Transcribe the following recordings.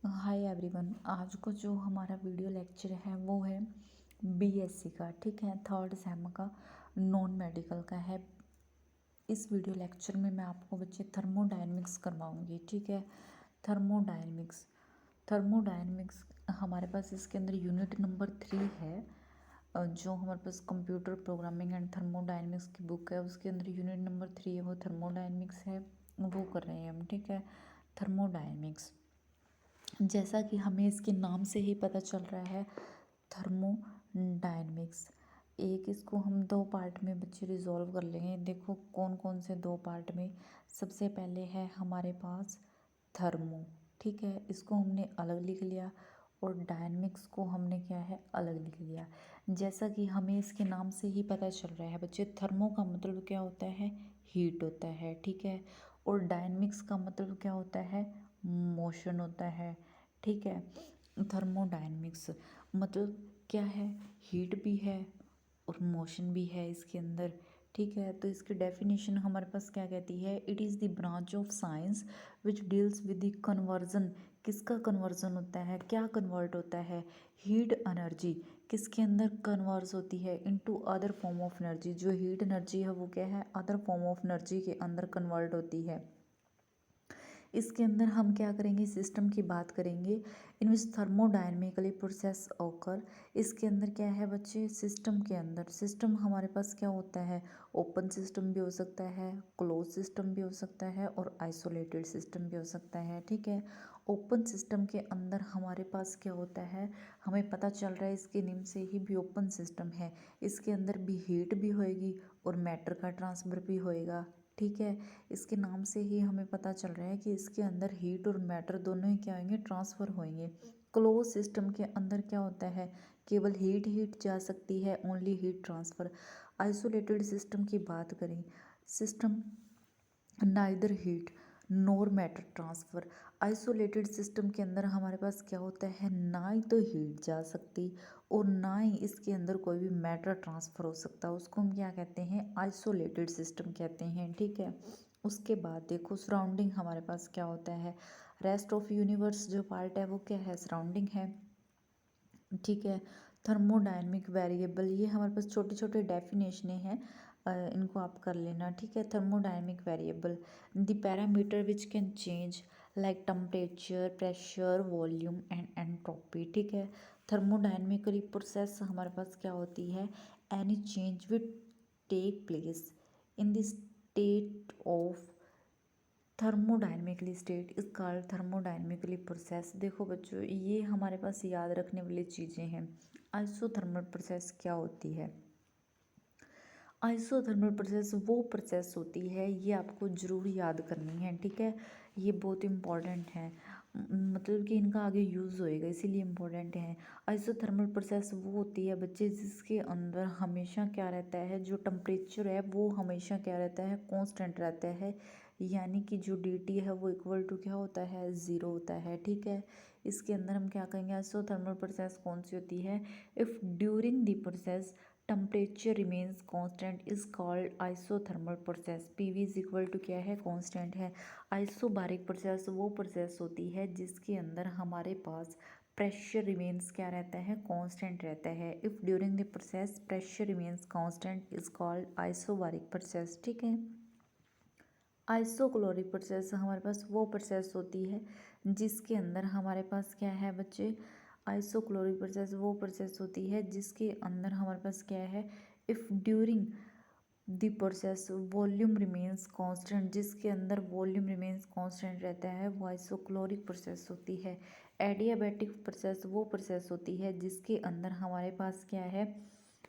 Hi everyone. आज को जो हमारा वीडियो लेक्चर है वो है बीएससी का, ठीक है, थर्ड सेम का, नॉन मेडिकल का है। इस वीडियो लेक्चर में मैं आपको बच्चे थर्मोडायनेमिक्स करवाऊंगी, ठीक है। थर्मोडायनेमिक्स थर्मोडायनेमिक्स हमारे पास इसके अंदर यूनिट नंबर 3 है। जो हमारे पास कंप्यूटर प्रोग्रामिंग एंड थर्मोडायनेमिक्स की बुक है उसके अंदर यूनिट नंबर 3 है, वो थर्मोडायनेमिक्स है, वो कर रहे हैं हम, ठीक है। थर्मोडायनेमिक्स, जैसा कि हमें इसके नाम से ही पता चल रहा है, थर्मोडायनेमिक्स। एक इसको हम दो पार्ट में बच्चे रिजॉल्व कर लेंगे। देखो कौन कौन से दो पार्ट में। सबसे पहले है हमारे पास थर्मो, ठीक है, इसको हमने अलग लिख लिया, और डायनेमिक्स को हमने क्या है अलग लिख लिया। जैसा कि हमें इसके नाम से ही पता चल रहा है बच्चे, थर्मो का मतलब क्या होता है, हीट होता है, ठीक है। और डायनेमिक्स का मतलब क्या होता है, मोशन होता है, ठीक है। थर्मोडायनेमिक्स मतलब क्या है, हीट भी है और मोशन भी है इसके अंदर, ठीक है। तो इसकी डेफिनेशन हमारे पास क्या कहती है, it is the branch of science which deals with the conversion. किसका कन्वर्जन होता है, क्या कन्वर्ट होता है, हीट एनर्जी किसके अंदर कन्वर्स होती है, into other form of energy. जो हीट एनर्जी है वो क्या है, अदर फॉर्म ऑफ एनर्जी के अंदर कन्वर्ट होती है। इसके अंदर हम क्या करेंगे, सिस्टम की बात करेंगे, इन विच थर्मोडायनेमिकली प्रोसेस ओकर। इसके अंदर क्या है बच्चे, सिस्टम के अंदर, सिस्टम हमारे पास क्या होता है, ओपन सिस्टम भी हो सकता है, क्लोज सिस्टम भी हो सकता है, और आइसोलेटेड सिस्टम भी हो सकता है, ठीक है। ओपन सिस्टम के अंदर हमारे पास क्या होता है, हमें पता चल रहा है इसके नेम से ही भी ओपन सिस्टम है। इसके अंदर भी हीट भी होएगी और मैटर का ट्रांसफ़र भी होएगा, ठीक है। इसके नाम से ही हमें पता चल रहा है कि इसके अंदर हीट और मैटर दोनों ही क्या होंगे, ट्रांसफ़र होंगे। क्लोज सिस्टम के अंदर क्या होता है, केवल हीट जा सकती है, only heat transfer. Isolated system की बात करें, सिस्टम नाइदर हीट नोर मैटर ट्रांसफ़र। आइसोलेटेड सिस्टम के अंदर हमारे पास क्या होता है, ना ही तो हीट जा सकती और ना ही इसके अंदर कोई भी मैटर ट्रांसफ़र हो सकता, उसको हम क्या कहते हैं, आइसोलेटेड सिस्टम कहते हैं, ठीक है। उसके बाद देखो सराउंडिंग हमारे पास क्या होता है, रेस्ट ऑफ यूनिवर्स जो पार्ट है वो क्या है, सराउंडिंग है, ठीक है। थर्मोडायनेमिक वेरिएबल, ये हमारे पास छोटे छोटे डेफिनेशनें हैं, इनको आप कर लेना, ठीक है। Thermodynamic variable, the parameter which can change like temperature, pressure, volume and entropy, ठीक है। थर्मोडायनेमिकली प्रोसेस हमारे पास क्या होती है, any change will take place in the state of thermodynamically state is called thermodynamically process. देखो बच्चों, ये हमारे पास याद रखने वाली चीज़ें हैं। आइसोथर्मल प्रोसेस क्या होती है, आइसोथर्मल प्रोसेस वो प्रोसेस होती है, ये आपको ज़रूर याद करनी है, ठीक है। ये बहुत इम्पॉर्टेंट है, मतलब कि इनका आगे यूज़ होएगा इसीलिए इम्पॉर्टेंट है। आइसोथर्मल प्रोसेस वो होती है बच्चे जिसके अंदर हमेशा क्या रहता है, जो टेम्परेचर है वो हमेशा क्या रहता है, कांस्टेंट रहता है, यानी कि जो dt है वो इक्वल टू क्या होता है, ज़ीरो होता है, ठीक है। इसके अंदर हम क्या कहेंगे, आइसोथर्मल प्रोसेस कौन सी होती है, if during the process temperature remains constant is called isothermal process. PV is equal to क्या है, कांस्टेंट है। आइसोबारिक प्रोसेस वो प्रोसेस होती है जिसके अंदर हमारे पास प्रेशर रिमेन्स क्या रहता है, कांस्टेंट रहता है। If during the process pressure remains constant is called isobaric process, ठीक है। आइसोक्लोरिक प्रोसेस हमारे पास वो प्रोसेस होती है जिसके अंदर हमारे पास क्या है बच्चे, आइसोक्लोरिक प्रोसेस वो प्रोसेस होती है जिसके अंदर हमारे पास क्या है, if during the process volume remains constant, जिसके अंदर वॉल्यूम रिमेन्स कांस्टेंट रहता है, वो आइसोक्लोरिक प्रोसेस होती है। एडियाबैटिक प्रोसेस वो प्रोसेस होती है जिसके अंदर हमारे पास क्या है,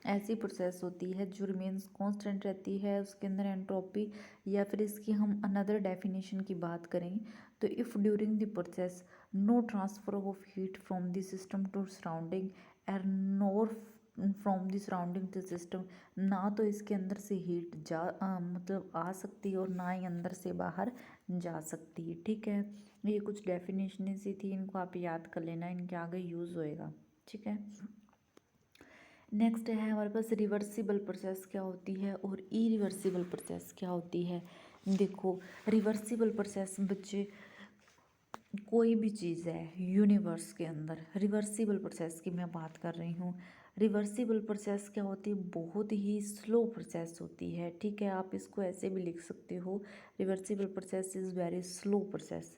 ऐसी प्रोसेस होती है जो रिमेन्स कांस्टेंट रहती है, उसके अंदर एंट्रोपी, या फिर इसकी हम अनदर डेफिनेशन की बात करें तो if during the process no transfer of heat from the system to surrounding and nor from the surrounding to system, ना तो इसके अंदर से हीट मतलब आ सकती है और ना ही अंदर से बाहर जा सकती है, ठीक है। ये कुछ डेफिनेशन सी थी, इनको आप याद कर लेना, इनके आगे यूज़ होएगा, ठीक है। नेक्स्ट है हमारे पास रिवर्सिबल प्रोसेस क्या होती है और इरिवर्सिबल प्रोसेस क्या होती है। देखो रिवर्सिबल प्रोसेस बच्चे कोई भी चीज़ है यूनिवर्स के अंदर, रिवर्सिबल प्रोसेस की मैं बात कर रही हूँ। रिवर्सिबल प्रोसेस क्या होती है, बहुत ही स्लो प्रोसेस होती है, ठीक है। आप इसको ऐसे भी लिख सकते हो, reversible process is very slow process.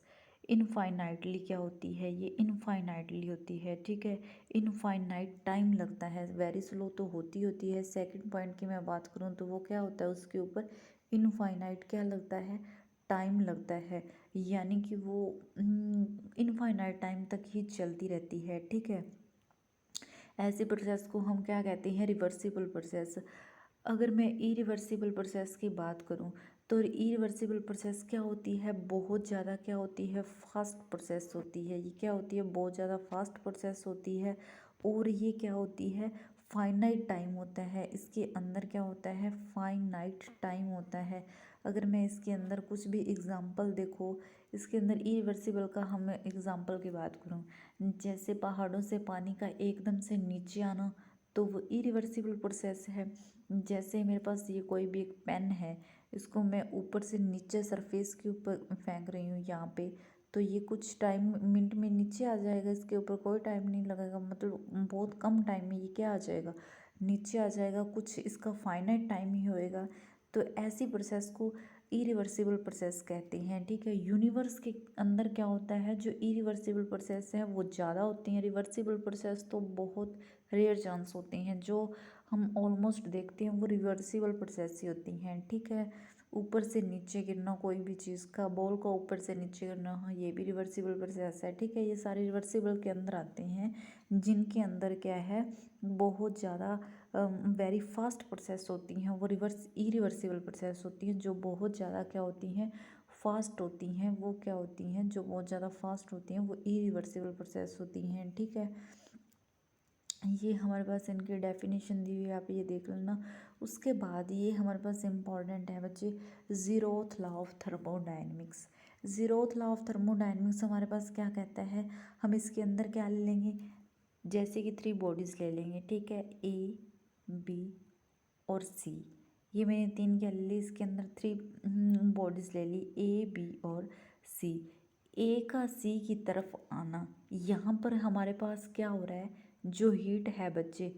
Infinitely क्या होती है, ये इनफाइनाइटली होती है, ठीक है। इनफाइनाइट टाइम लगता है, वेरी स्लो तो होती है। सेकंड पॉइंट की मैं बात करूँ तो वो क्या होता है, उसके ऊपर इनफाइनाइट क्या लगता है, टाइम लगता है, यानी कि वो इनफाइनाइट टाइम तक ही चलती रहती है, ठीक है। ऐसे प्रोसेस को हम क्या कहते हैं, रिवर्सिबल प्रोसेस। अगर मैं इरिवर्सिबल प्रोसेस की बात करूं तो इरिवर्सिबल प्रोसेस क्या होती है, बहुत ज़्यादा क्या होती है, फास्ट प्रोसेस होती है। ये क्या होती है, बहुत ज़्यादा फास्ट प्रोसेस होती है। और ये क्या होती है, फाइनाइट टाइम होता है, इसके अंदर क्या होता है, फाइनाइट टाइम होता है। अगर मैं इसके अंदर कुछ भी एग्जांपल देखो, इसके अंदर इरिवर्सिबल का हम एग्जांपल की बात करूं, जैसे पहाड़ों से पानी का एकदम से नीचे आना, तो वो इरिवर्सिबल प्रोसेस है। जैसे मेरे पास ये कोई भी एक पेन है, इसको मैं ऊपर से नीचे सरफेस के ऊपर फेंक रही हूँ यहाँ पे, तो ये कुछ टाइम मिनट में नीचे आ जाएगा, इसके ऊपर कोई टाइम नहीं लगेगा, मतलब बहुत कम टाइम में ये क्या आ जाएगा, नीचे आ जाएगा। कुछ इसका फाइनाइट टाइम ही होएगा। तो ऐसी प्रोसेस को इरिवर्सिबल प्रोसेस कहते हैं, ठीक है। यूनिवर्स के अंदर क्या होता है, जो इरिवर्सिबल प्रोसेस है वो ज़्यादा होती हैं, रिवर्सिबल प्रोसेस तो बहुत रेयर चांस होते हैं। जो हम ऑलमोस्ट देखते हैं वो रिवर्सिबल प्रोसेस ही होती हैं, ठीक है। ऊपर से नीचे गिरना, कोई भी चीज़ का बॉल का ऊपर से नीचे गिरना, हाँ ये भी रिवर्सिबल प्रोसेस है, ठीक है। ये सारे रिवर्सिबल के अंदर आते हैं, जिनके अंदर क्या है, बहुत ज़्यादा वेरी फास्ट प्रोसेस होती हैं, वो इरिवर्सिबल प्रोसेस होती हैं, जो बहुत ज़्यादा क्या होती हैं, फास्ट होती हैं। वो क्या होती हैं, जो बहुत ज़्यादा फास्ट होती हैं, वो इरिवर्सिबल प्रोसेस होती हैं, ठीक है। ये हमारे पास इनकी डेफिनेशन दी हुई है, आप ये देख लेना। उसके बाद ये हमारे पास इम्पॉर्टेंट है बच्चे, zeroth law of thermodynamics. Zeroth law of thermodynamics हमारे पास क्या कहता है, हम इसके अंदर क्या ले लेंगे, जैसे कि 3 बॉडीज़ ले लेंगे, ठीक है, ए बी और सी। ये मैंने 3 क्या ले ली, इसके अंदर 3 बॉडीज़ ले ली, ए बी और सी। ए का सी की तरफ आना, यहाँ पर हमारे पास क्या हो रहा है, जो हीट है बच्चे,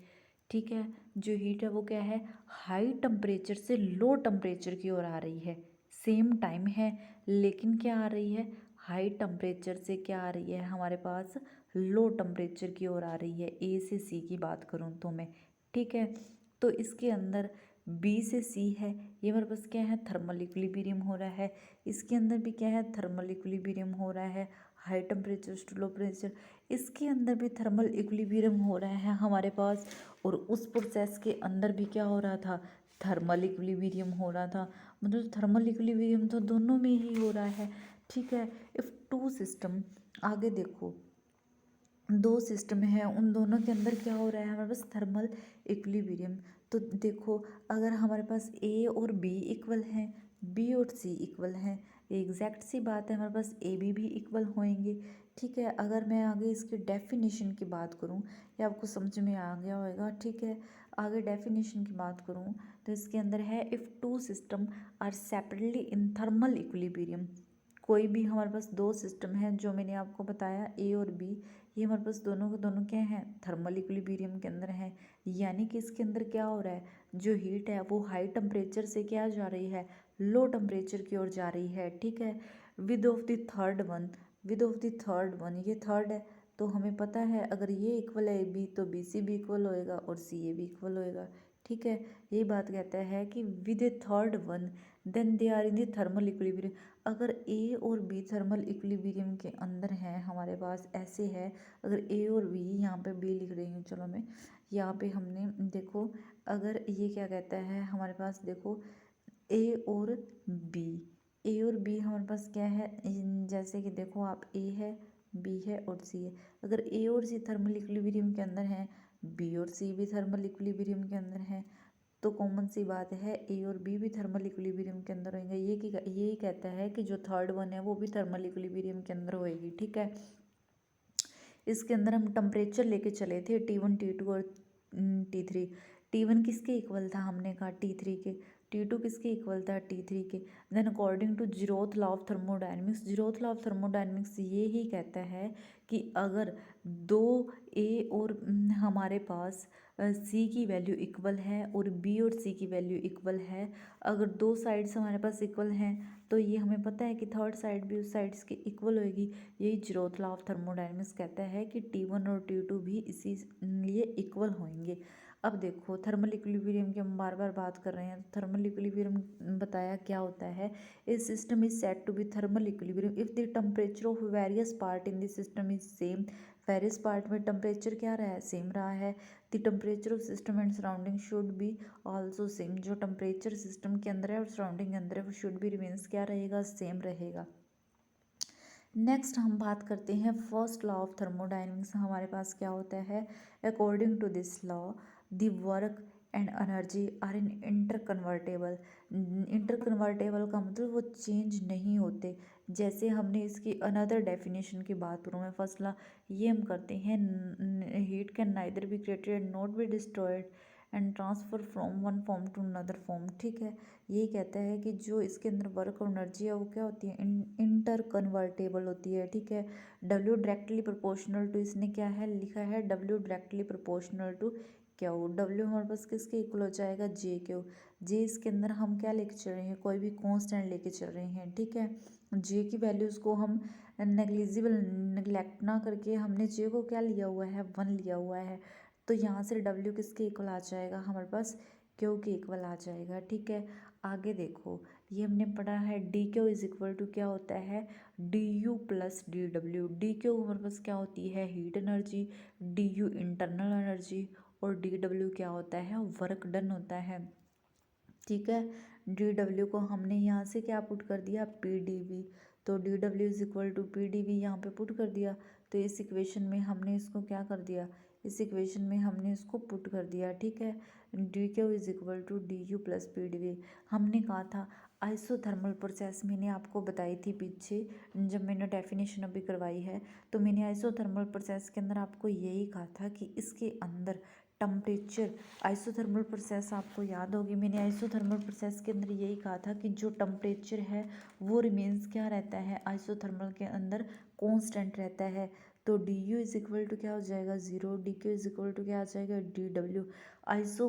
ठीक है, जो हीट है वो क्या है, हाई टेम्परेचर से लो टेम्परेचर की ओर आ रही है। सेम टाइम है, लेकिन क्या आ रही है, हाई टेम्परेचर से क्या आ रही है, हमारे पास लो टेम्परेचर की ओर आ रही है। ए से सी की बात करूँ तो मैं, ठीक है। तो इसके अंदर बी से सी है, ये मेरे पास क्या है, थर्मल इक्विलिब्रियम हो रहा है। इसके अंदर भी क्या है, थर्मल इक्विलिब्रियम हो रहा है, high temperature to low pressure. इसके अंदर भी थर्मल इक्विलिब्रियम हो रहा है हमारे पास। और उस प्रोसेस के अंदर भी क्या हो रहा था, थर्मल इक्विलिब्रियम हो रहा था। मतलब थर्मल इक्विलिब्रियम तो दोनों में ही हो रहा है, ठीक है। इफ़ टू सिस्टम, आगे देखो, 2 सिस्टम है, उन दोनों के अंदर क्या हो रहा है, हमारे पास थर्मल इक्विलिब्रियम। तो देखो, अगर हमारे पास ए और बी इक्वल हैं, बी और सी इक्वल हैं, एग्जैक्ट सी बात है, हमारे पास ए बी भी इक्वल होएंगे, ठीक है। अगर मैं आगे इसकी डेफिनेशन की बात करूं, ये आपको समझ में आ गया होगा, ठीक है। आगे डेफिनेशन की बात करूं तो इसके अंदर है, if two system are separately in thermal equilibrium. कोई भी हमारे पास 2 सिस्टम हैं, जो मैंने आपको बताया, ए और बी, ये हमारे पास दोनों के दोनों क्या हैं, थर्मल इक्विलिब्रियम के अंदर हैं। यानी कि इसके अंदर क्या हो रहा है, जो हीट है वो हाई टेम्परेचर से क्या जा रही है, लो टेम्परेचर की ओर जा रही है, ठीक है। With of the third one, with of the third one, ये थर्ड है, तो हमें पता है अगर ये इक्वल है बी, तो बी सी भी इक्वल होएगा और सी ए भी इक्वल होएगा, ठीक है। यही बात कहता है कि with a third one then they are in the thermal equilibrium. अगर ए और बी थर्मल इक्विलिब्रियम के अंदर हैं हमारे पास, ऐसे है, अगर ए और बी, यहाँ पे बी लिख रही हूँ, चलो मैं, यहाँ पे हमने देखो, अगर ये क्या कहता है हमारे पास, देखो, ए और बी, ए और बी हमारे पास क्या है, जैसे कि देखो आप, ए है, बी है और सी है। अगर ए और सी थर्मल इक्विलिब्रियम के अंदर हैं, बी और सी भी थर्मल इक्विलिब्रियम के अंदर हैं, तो कॉमन सी बात है, ए और बी भी थर्मल इक्विलिब्रियम के अंदर होंगे। ये कहता है कि जो थर्ड वन है वो भी थर्मल इक्विलिब्रियम के अंदर होएगी, ठीक है। इसके अंदर हम टेम्परेचर लेके चले थे, T1 T2 और T3। T1 किसके इक्वल था, हमने कहा T3 के। T2 किसके इक्वल था, T3 के। Then according to zeroth law of thermodynamics, zeroth law of thermodynamics ये ही कहता है कि अगर दो ए और हमारे पास सी की वैल्यू इक्वल है और बी और सी की वैल्यू इक्वल है, अगर दो साइड्स हमारे पास इक्वल हैं तो ये हमें पता है कि थर्ड साइड भी उस साइड्स की इक्वल होएगी। यही जीरोथ लॉ ऑफ थर्मोडायनेमिक्स कहता है कि T1 और T2 भी इसी लिए इक्वल होंगे। अब देखो थर्मल इक्विलिब्रियम की हम बार बार बात कर रहे हैं, तो थर्मल इक्विलिब्रियम बताया क्या होता है, इस system is said to be thermal equilibrium if the temperature of various part in the system is same. Various part में टेम्परेचर क्या रहा है, सेम रहा है। The temperature of system and surrounding should be also same, जो temperature system के अंदर है और सराउंडिंग के अंदर है वो शुड बी रिमेन्स क्या रहेगा, सेम रहेगा। नेक्स्ट हम बात करते हैं फर्स्ट लॉ ऑफ थर्मोडायनेमिक्स। हमारे पास क्या होता है, according to this law the work and energy are in interconvertible. Interconvertible का मतलब वो चेंज नहीं होते। जैसे हमने इसकी अनदर डेफिनेशन की बात करूँ मैं, फर्स्ट लॉ ये हम करते हैं, heat can neither be created and not be destroyed and transfer from one form to another form. ठीक है, यही कहता है कि जो इसके अंदर वर्क और एनर्जी है वो क्या होती है, इंटर कन्वर्टेबल होती है। ठीक है, डब्ल्यू डायरेक्टली प्रोपोर्शनल टू, इसने क्या है लिखा है, W directly proportional to Q. W हमारे पास किसके इक्वल हो जाएगा, जे क्यू। जे इसके अंदर हम क्या लेके चल रहे हैं, कोई भी कॉन्स्टेंट लेके चल रहे हैं। ठीक है, जे की वैल्यूज़ को हम नेग्लिजिबल निगलेक्ट ना करके हमने जे को क्या लिया हुआ है, 1 लिया हुआ है। तो यहाँ से डब्ल्यू किसके इक्वल आ जाएगा, हमारे पास क्यू के इक्वल आ जाएगा। ठीक है, आगे देखो ये हमने पढ़ा है D Q is equal to क्या होता है, D U plus D W. D Q हमारे पास क्या होती है, heat energy, D U internal energy और डी डब्ल्यू क्या होता है, वर्क डन होता है। ठीक है, डी डब्ल्यू को हमने यहाँ से क्या पुट कर दिया, पी डी वी। तो D W is equal to P D V यहाँ पे पुट कर दिया। तो इस इक्वेशन में हमने इसको क्या कर दिया, इस इक्वेशन में हमने इसको पुट कर दिया। ठीक है, D Q is equal to D U plus P D V. हमने कहा था आइसोथर्मल प्रोसेस, मैंने आपको बताई थी पीछे जब मैंने डेफिनेशन अभी करवाई है, तो मैंने आइसोथर्मल प्रोसेस के अंदर आपको यही कहा था कि इसके अंदर टेम्परेचर, आइसोथर्मल प्रोसेस आपको याद होगी, मैंने आइसोथर्मल प्रोसेस के अंदर यही कहा था कि जो टेम्परेचर है वो रिमेन्स क्या रहता है, आइसोथर्मल के अंदर कांस्टेंट रहता है। तो D U is equal to क्या हो जाएगा, 0, D Q is equal to क्या आ जाएगा, D W. Iso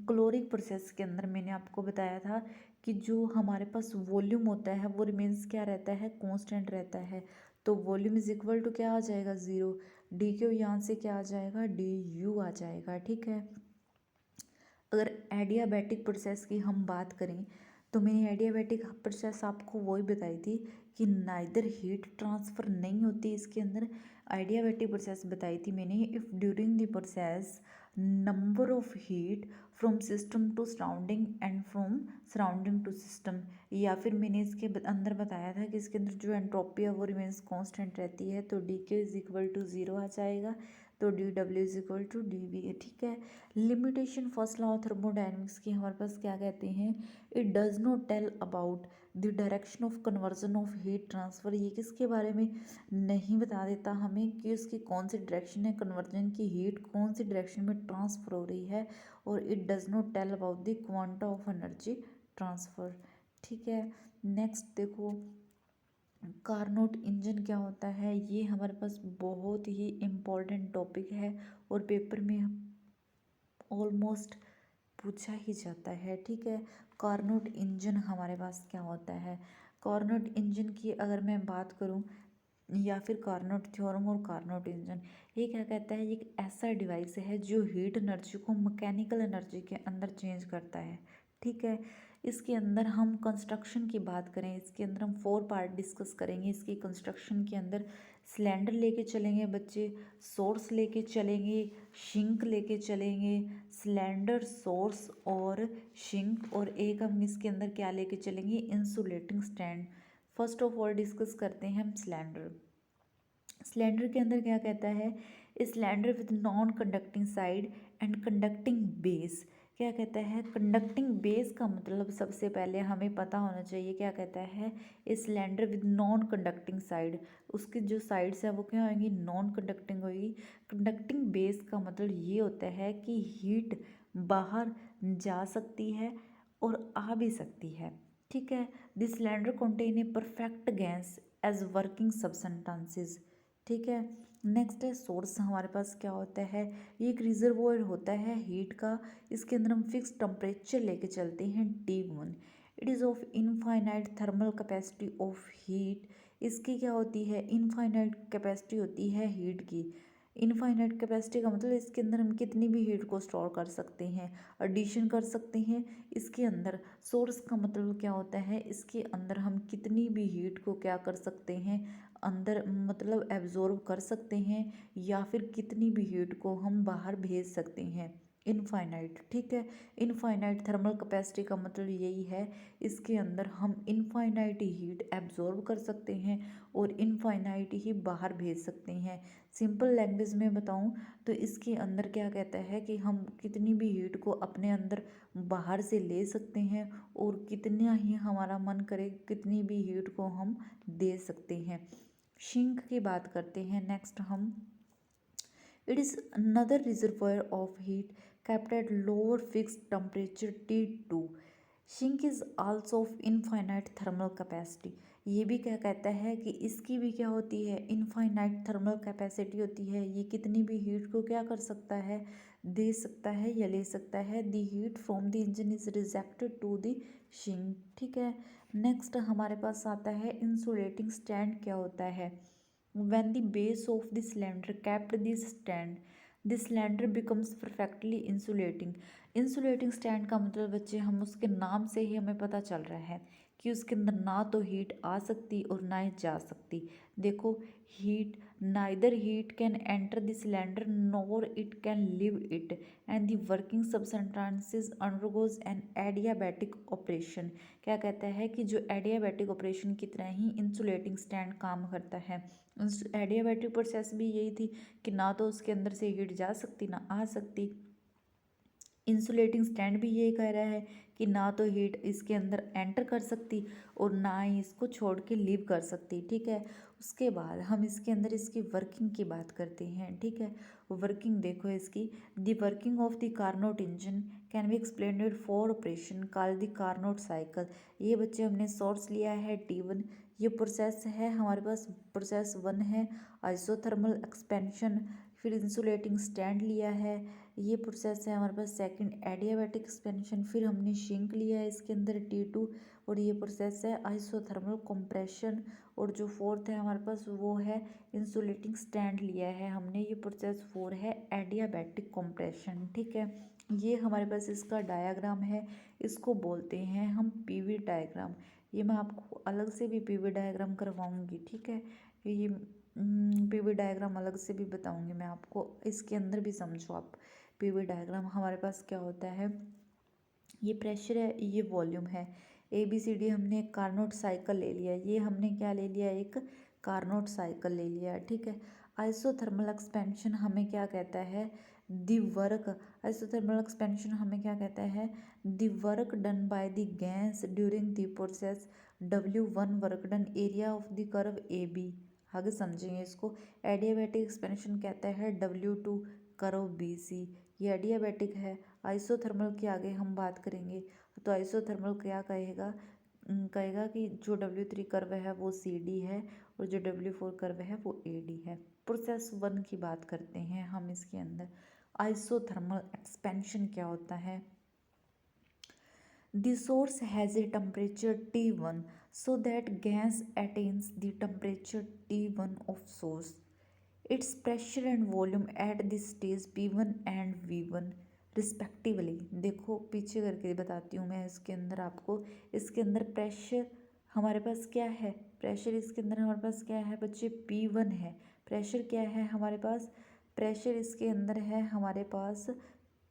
chloric process के अंदर मैंने आपको बताया था कि जो हमारे पास वॉल्यूम होता है वो रिमेन्स क्या रहता है, कांस्टेंट रहता है। तो वॉल्यूम इज इक्वल टू क्या आ जाएगा, 0। डी क्यू यहाँ से क्या आ जाएगा, डी यू आ जाएगा। ठीक है, अगर एडियाबैटिक प्रोसेस की हम बात करें तो मैंने एडियाबैटिक प्रोसेस आपको वही बताई थी कि नाइदर हीट ट्रांसफ़र नहीं होती इसके अंदर। एडियाबैटिक प्रोसेस बताई थी मैंने, if during the process number of heat from system to surrounding and from surrounding to system, या फिर मैंने इसके अंदर बताया था कि इसके अंदर जो एंट्रोपी है वो रिमेन्स कांस्टेंट रहती है। तो D Q is equal to 0 आ जाएगा। तो D W is equal to D V है। ठीक है, limitation first law of thermodynamics की हमारे पास क्या कहते हैं, it does not tell about the direction of conversion of heat transfer. ये किसके बारे में नहीं बता देता हमें कि उसकी कौन सी डायरेक्शन है, कन्वर्जन की हीट कौन सी डायरेक्शन में ट्रांसफ़र हो रही है। और it does not tell about the quanta of energy transfer. ठीक है, नेक्स्ट देखो कारनोट इंजन क्या होता है, ये हमारे पास बहुत ही इम्पोर्टेंट टॉपिक है और पेपर में ऑलमोस्ट पूछा ही जाता है। ठीक है, कार्नोट इंजन हमारे पास क्या होता है, कार्नोट इंजन की अगर मैं बात करूं या फिर कार्नोट थ्योरम और कार्नोट इंजन, ये क्या कहता है, ये एक ऐसा डिवाइस है जो हीट एनर्जी को मैकेनिकल एनर्जी के अंदर चेंज करता है। ठीक है, इसके अंदर हम कंस्ट्रक्शन की बात करें, इसके अंदर हम 4 पार्ट डिस्कस करेंगे। इसकी कंस्ट्रक्शन के अंदर सिलेंडर लेके चलेंगे बच्चे, सोर्स लेके चलेंगे, शिंक लेके चलेंगे, सिलेंडर सोर्स और शिंक, और एक हम इसके अंदर क्या लेके चलेंगे, insulating stand. First of all discuss करते हैं हम सिलेंडर। सिलेंडर के अंदर क्या कहता है, cylinder with non conducting side and conducting base. क्या कहता है, कंडक्टिंग बेस का मतलब सबसे पहले हमें पता होना चाहिए क्या कहता है, cylinder with non conducting side, उसकी जो साइड्स है वो क्या होंगी, नॉन कंडक्टिंग होगी। कंडक्टिंग बेस का मतलब ये होता है कि हीट बाहर जा सकती है और आ भी सकती है, ठीक है। This cylinder contain a perfect gas as working substances, ठीक है। नेक्स्ट है सोर्स, हमारे पास क्या होता है, ये एक रिजर्वोयर होता है हीट का, इसके अंदर हम फिक्स टेम्परेचर लेके चलते हैं T1। It is of infinite thermal capacity of heat, इसकी क्या होती है, इनफाइनाइट कैपेसिटी होती है हीट की। इनफाइनाइट कैपेसिटी का मतलब इसके अंदर हम कितनी भी हीट को स्टोर कर सकते हैं, एडिशन कर सकते हैं इसके अंदर। सोर्स का मतलब क्या होता है, इसके अंदर हम कितनी भी हीट को क्या कर सकते हैं, अंदर मतलब एब्जॉर्ब कर सकते हैं, या फिर कितनी भी हीट को हम बाहर भेज सकते हैं, इनफाइनाइट, ठीक है। इनफाइनाइट थर्मल कैपेसिटी का मतलब यही है, इसके अंदर हम इनफाइनाइट हीट एब्जॉर्ब कर सकते हैं और इनफाइनाइट ही बाहर भेज सकते हैं। सिंपल लैंग्वेज में बताऊं तो इसके अंदर क्या कहता है कि हम कितनी भी हीट को अपने अंदर बाहर से ले सकते हैं और कितना ही हमारा मन करे कितनी भी हीट को हम दे सकते हैं। सिंक की बात करते हैं नेक्स्ट हम। It is another reservoir of heat kept at lower fixed temperature T2। Sink is also of infinite thermal capacity, ये भी क्या कहता है कि इसकी भी क्या होती है, इनफाइनाइट थर्मल कैपेसिटी होती है। ये कितनी भी हीट को क्या कर सकता है, दे सकता है या ले सकता है। The heat from the engine is rejected to the sink, ठीक है। नेक्स्ट हमारे पास आता है इंसुलेटिंग स्टैंड, क्या होता है, when the base of the cylinder kept this stand, the cylinder becomes perfectly insulating। Insulating stand का मतलब बच्चे हम उसके नाम से ही हमें पता चल रहा है कि उसके अंदर ना तो हीट आ सकती और ना ही जा सकती। देखो heat, neither heat can enter the cylinder nor it can leave it, and the working substances undergoes an adiabatic operation. क्या कहता है कि जो एडियाबैटिक ऑपरेशन की तरह ही इंसुलेटिंग स्टैंड काम करता है। एडियाबैटिक प्रोसेस भी यही थी कि ना तो उसके अंदर से हीट जा सकती ना आ सकती। इंसुलेटिंग स्टैंड भी यही कह रहा है कि ना तो हीट इसके अंदर एंटर कर सकती और ना ही इसको छोड़ के लीव कर सकती, ठीक है। उसके बाद हम इसके अंदर इसकी वर्किंग की बात करते हैं, ठीक है। वर्किंग देखो इसकी, the working of the Carnot engine can be explained for operation called the Carnot cycle. ये बच्चे हमने सोर्स लिया है T1, ये प्रोसेस है हमारे पास, प्रोसेस 1 है आइसोथर्मल एक्सपेंशन। फिर इंसुलेटिंग स्टैंड लिया है, ये प्रोसेस है हमारे पास सेकंड एडियाबैटिक एक्सपेंशन। फिर हमने सिंक लिया है इसके अंदर T2, और ये प्रोसेस है आइसोथर्मल कंप्रेशन। और जो फोर्थ है हमारे पास वो है इंसुलेटिंग स्टैंड लिया है हमने, ये प्रोसेस 4 है एडियाबैटिक कंप्रेशन, ठीक है। ये हमारे पास इसका डायग्राम है, इसको बोलते हैं हम PV डायग्राम। ये मैं आपको अलग से भी PV डायग्राम करवाऊंगी, ठीक है। ये PV डायग्राम अलग से भी बताऊंगी मैं आपको, इसके अंदर भी समझो आप। PV डायग्राम हमारे पास क्या होता है, ये प्रेशर है, ये वॉल्यूम है, ABCD हमने एक कार्नोट साइकिल ले लिया, ये हमने क्या ले लिया, एक कार्नोट साइकिल ले लिया, ठीक है। आइसोथर्मल एक्सपेंशन हमें क्या कहता है, दी वर्क, आइसोथर्मल एक्सपेंशन हमें क्या कहता है, the work done by the gas during the process, W1 work done area of the curve AB। आगे समझेंगे इसको। एडियाबैटिक एक्सपेंशन कहता है W2 कर्व BC, ये एडियाबैटिक है। आइसोथर्मल के आगे हम बात करेंगे तो आइसोथर्मल क्या कहेगा, कहेगा कि जो W3 कर्व है वो CD है और जो W4 कर्व है वो AD है। प्रोसेस 1 की बात करते हैं हम, इसके अंदर आइसोथर्मल एक्सपेंशन क्या होता है। The source has a temperature T1 so that gas attains the temperature T1 of source. Its pressure and volume at this stage P1 and V1 respectively. देखो पीछे करके बताती हूँ मैं इसके अंदर आपको। इसके अंदर प्रेशर हमारे पास क्या है, प्रेशर इसके अंदर हमारे पास क्या है बच्चे, P1 है। प्रेशर क्या है हमारे पास, प्रेशर इसके अंदर है हमारे पास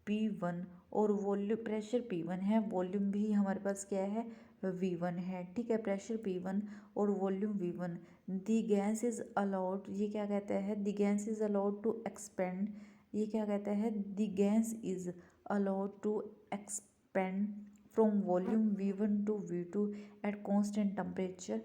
P1, और वॉल्यूम, प्रेशर P1 है, वॉल्यूम भी हमारे पास क्या है, V1 है, ठीक है। प्रेशर P1 और volume V1। The gas is allowed, ये क्या कहता है, the gas is allowed to expand, ये क्या कहता है, the gas is allowed to expand from volume V1 to V2 at constant temperature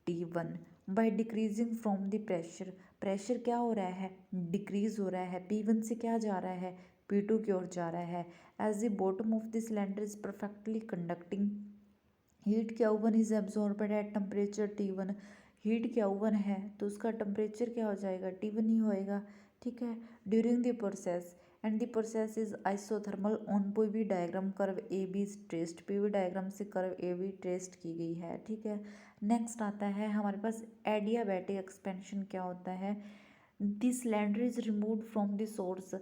T1 by decreasing from the pressure. Pressure क्या हो रहा है, डिक्रीज हो रहा है, P1 से क्या जा रहा है, P2 की ओर जा रहा है। As the bottom of the cylinder is perfectly conducting, heat Q1 is absorbed at temperature T1। Heat Q1 है तो उसका टेम्परेचर क्या हो जाएगा, T1 ही होएगा, ठीक है। During the process, and the process is isothermal on PV diagram curve A be traced, PV diagram से कर्व ए बी ट्रेस्ड की गई है, ठीक है। नेक्स्ट आता है हमारे पास एडियाबैटिक एक्सपेंशन। क्या होता है, the cylinder is removed from the source.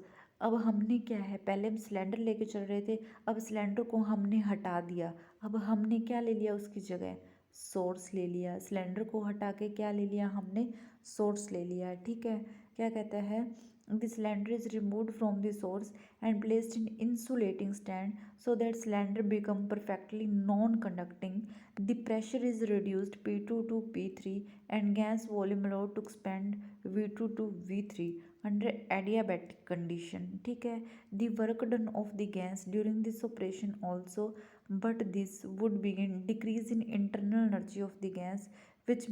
अब हमने क्या है, पहले हम सिलेंडर लेके चल रहे थे, अब सिलेंडर को हमने हटा दिया, अब हमने क्या ले लिया उसकी जगह, सोर्स ले लिया। सिलेंडर को हटा के क्या ले लिया हमने, सोर्स ले लिया, ठीक है। क्या कहता है, the cylinder is removed from the source and placed in insulating stand so that cylinder become perfectly non conducting, the pressure is reduced P2 to P3 and gas volume allowed to expand V2 to V3 under adiabatic condition, ठीक है। the work done of the gas during this operation also, but this would begin decrease in internal energy of the gas, which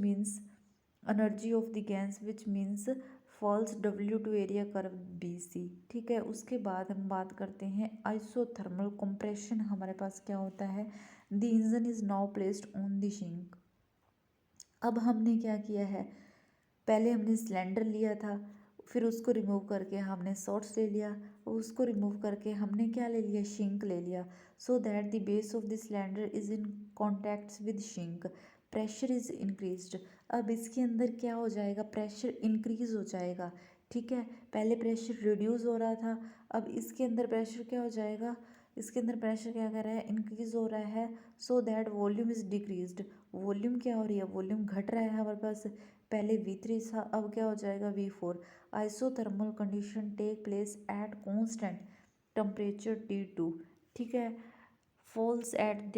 means falls W to area curve BC, ठीक है। उसके बाद हम बात करते हैं आइसोथर्मल कंप्रेशन। हमारे पास क्या होता है, the engine is now placed on the sink. अब हमने क्या किया है, पहले हमने सिलेंडर लिया था, फिर उसको रिमूव करके हमने सोर्स ले लिया, उसको रिमूव करके हमने क्या ले लिया, शिंक ले लिया, so that the base of the cylinder is in contact with shrink, pressure is increased. अब इसके अंदर क्या हो जाएगा, प्रेशर इंक्रीज हो जाएगा, ठीक है। पहले प्रेशर रिड्यूस हो रहा था, अब इसके अंदर प्रेशर क्या हो जाएगा, इसके अंदर प्रेशर क्या कर रहा है, इंक्रीज हो रहा है, so that volume is decreased. Volume क्या हो रही है, वॉल्यूम घट रहा है हमारे पास, पहले V3 था, अब क्या हो जाएगा V4। Isothermal condition take place at constant temperature T2, ठीक है। Falls at the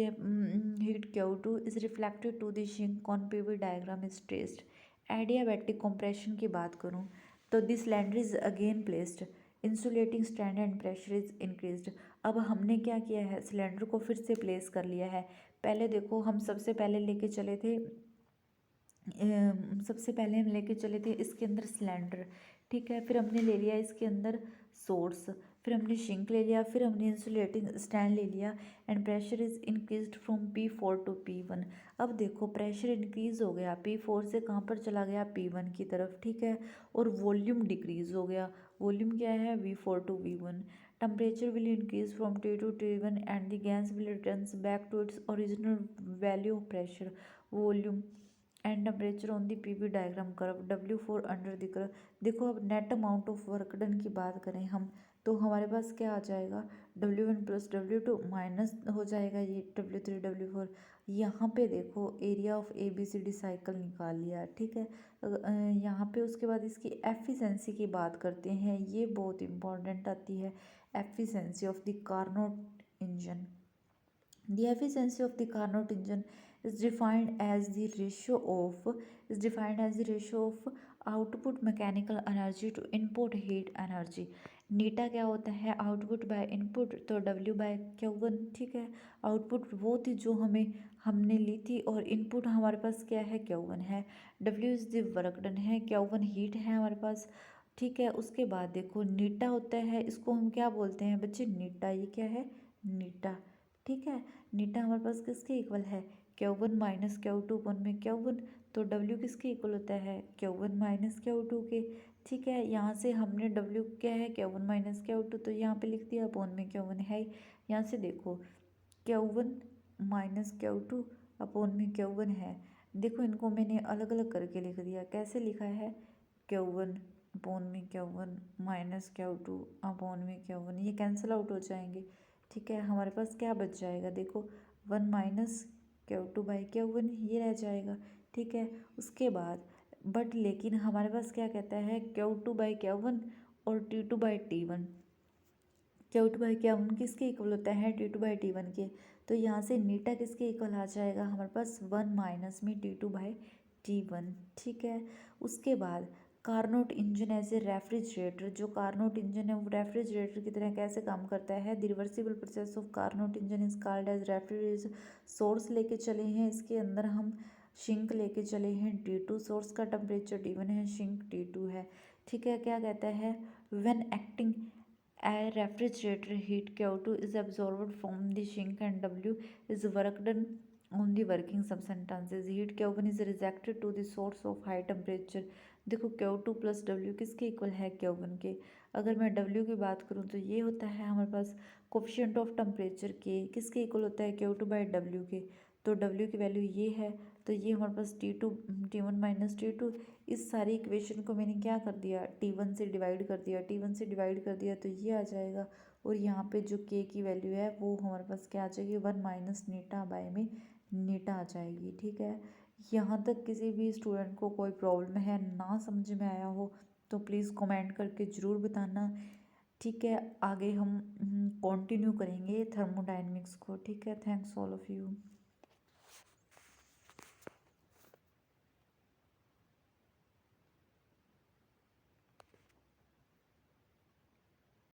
heat Q2 is reflected to the sink on PV diagram is traced. Adiabatic compression की बात करूँ तो this cylinder is again placed insulating stand and pressure is increased. अब हमने क्या किया है, सिलेंडर को फिर से प्लेस कर लिया है। पहले देखो हम सबसे पहले लेके चले थे इसके अंदर सिलेंडर, ठीक है। फिर हमने ले लिया इसके अंदर सोर्स, फिर हमने सिंक ले लिया, फिर हमने इंसुलेटिंग स्टैंड ले लिया, and pressure is increased from P4 to P1। अब देखो प्रेशर इंक्रीज हो गया, P4 से कहाँ पर चला गया, P1 की तरफ, ठीक है। और वॉल्यूम डिक्रीज हो गया, वॉल्यूम क्या है, V4 to V1। Temperature will increase from T2 to T1 and the gas will returns back to its original value of pressure, volume and temperature on the PV diagram curve W4 under the curve. देखो अब net amount of work done की बात करें हम, तो हमारे पास क्या आ जाएगा, W1 + W2 माइनस हो जाएगा ये W3 W4। यहाँ पे देखो एरिया ऑफ ABCD साइकिल निकाल लिया, ठीक है। यहाँ पे उसके बाद इसकी एफिशिएंसी की बात करते हैं, ये बहुत इंपॉर्टेंट आती है, efficiency of the Carnot engine. The efficiency of the Carnot engine is defined as the ratio of output mechanical energy to input heat energy। नीटा क्या होता है, आउटपुट बाय इनपुट, तो W बाय Q1, ठीक है। Output वो थी जो हमने ली थी, और इनपुट हमारे पास क्या है, Q1 है। W is the work done है, Q1 हीट है हमारे पास, ठीक है। उसके बाद देखो नीटा होता है, इसको हम क्या बोलते हैं बच्चे, नीटा, ये क्या है, नीटा, ठीक है। नीटा हमारे पास किसके इक्वल है, Q1 माइनस Q2 अपन में Q1, तो W किसके इक्वल होता है, Q1 माइनस Q2 के, ठीक है। यहाँ से हमने W क्या है, Q1 माइनस Q2, तो यहाँ पे लिख दिया, अपन में Q1 है। यहाँ से देखो Q1 माइनस Q2 अपन में Q1 है। देखो इनको मैंने अलग अलग करके लिख दिया, कैसे लिखा है, Q1 अपन में Q1 माइनस Q2 अपन में Q1, ये कैंसिल आउट हो जाएंगे, ठीक है। हमारे पास क्या बच जाएगा, देखो 1 माइनस Q2 बाई Q1, ये रह जाएगा, ठीक है। उसके बाद बट लेकिन हमारे पास क्या कहता है, Q2 बाई Q1 और T2 by T1। Q2 by Q1 किसके इक्वल होता है, T2 बाई T1 के, तो यहाँ से नीटा किसके इक्वल आ जाएगा हमारे पास, 1 माइनस में T2 बाई T1, ठीक है। उसके बाद Carnot engine as a refrigerator, जो कार्नोट इंजन है वो रेफ्रिजरेटर की तरह कैसे काम करता है, the reversible process of Carnot engine is called as refrigerator. Source लेके चले हैं, इसके अंदर हम सिंक लेके चले हैं T2, सोर्स का टेम्परेचर T1 है, सिंक T2 है, ठीक है। क्या कहता है, when acting A refrigerator heat Q2 is absorbed from the sink and W is work done on the working substances. Heat Q1 is rejected to the source of high temperature. देखो Q2 plus W किसके equal है Q1 के। अगर मैं W की बात करूँ तो ये होता है हमारे पास कोफिशिएंट ऑफ टेम्परेचर के किसके इक्वल होता है Q2 बाई W के। तो W की वैल्यू ये है, तो ये हमारे पास T2 T1 माइनस T2। इस सारी इक्वेशन को मैंने क्या कर दिया, T1 से डिवाइड कर दिया, T1 से डिवाइड कर दिया तो ये आ जाएगा। और यहाँ पे जो K की वैल्यू है वो हमारे पास क्या आ जाएगी, 1 माइनस नीटा बाय में नीटा आ जाएगी। ठीक है, यहाँ तक किसी भी स्टूडेंट को कोई प्रॉब्लम है, ना समझ में आया हो तो प्लीज़ कमेंट करके ज़रूर बताना। ठीक है, आगे हम कंटिन्यू करेंगे थर्मोडायनेमिक्स को। ठीक है, थैंक्स ऑल ऑफ़ यू।